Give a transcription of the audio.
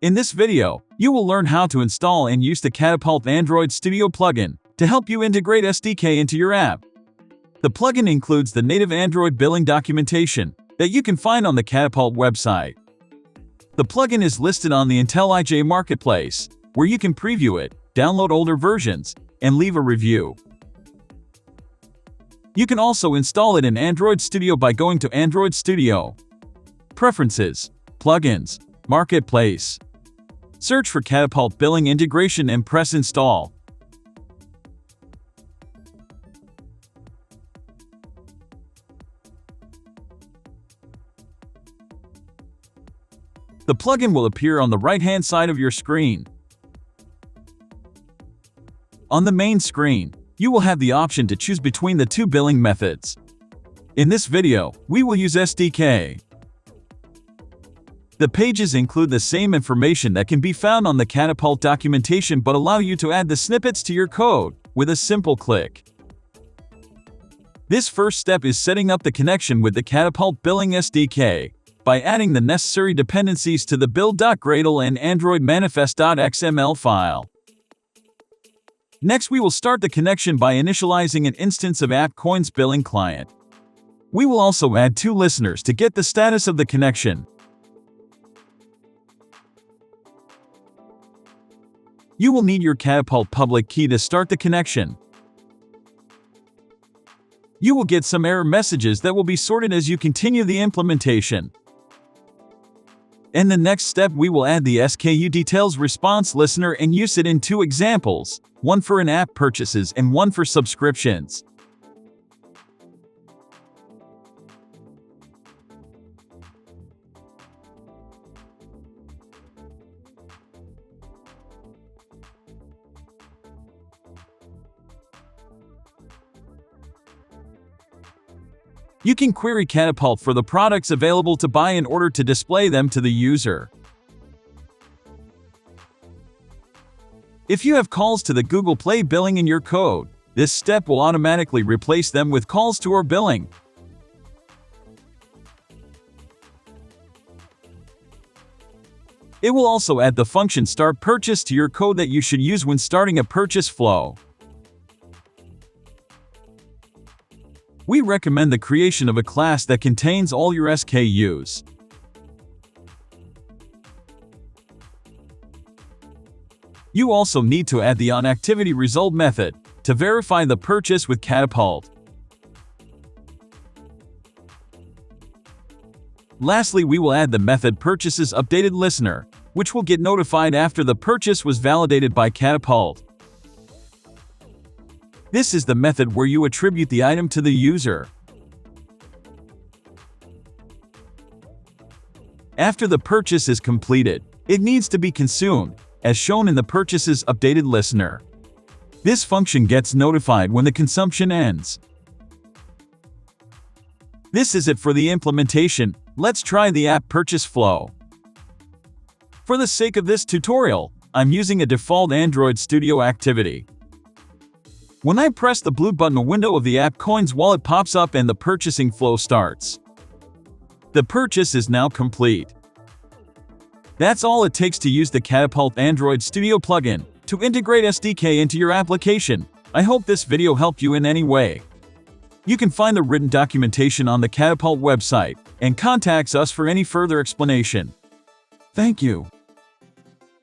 In this video, you will learn how to install and use the Catappult Android Studio plugin to help you integrate SDK into your app. The plugin includes the native Android billing documentation that you can find on the Catappult website. The plugin is listed on the IntelliJ Marketplace, where you can preview it, download older versions, and leave a review. You can also install it in Android Studio by going to Android Studio, Preferences, Plugins, Marketplace. Search for Catappult Billing Integration and press Install. The plugin will appear on the right-hand side of your screen. On the main screen, you will have the option to choose between the two billing methods. In this video, we will use SDK. The pages include the same information that can be found on the Catappult documentation but allow you to add the snippets to your code with a simple click. This first step is setting up the connection with the Catappult Billing SDK by adding the necessary dependencies to the build.gradle and Android manifest.xml file. Next, we will start the connection by initializing an instance of AppCoin's billing client. We will also add two listeners to get the status of the connection. You will need your Catappult public key to start the connection. You will get some error messages that will be sorted as you continue the implementation. In the next step, we will add the SKU details response listener and use it in two examples, one for in-app purchases and one for subscriptions. You can query Catappult for the products available to buy in order to display them to the user. If you have calls to the Google Play billing in your code, this step will automatically replace them with calls to our billing. It will also add the function Start Purchase to your code that you should use when starting a purchase flow. We recommend the creation of a class that contains all your SKUs. You also need to add the onActivityResult method to verify the purchase with Catappult. Lastly, we will add the method PurchasesUpdatedListener, which will get notified after the purchase was validated by Catappult. This is the method where you attribute the item to the user. After the purchase is completed, it needs to be consumed, as shown in the Purchases Updated Listener. This function gets notified when the consumption ends. This is it for the implementation. Let's try the app purchase flow. For the sake of this tutorial, I'm using a default Android Studio activity. When I press the blue button, a window of the AppCoin's wallet pops up and the purchasing flow starts. The purchase is now complete. That's all it takes to use the Catappult Android Studio plugin to integrate SDK into your application. I hope this video helped you in any way. You can find the written documentation on the Catappult website and contact us for any further explanation. Thank you.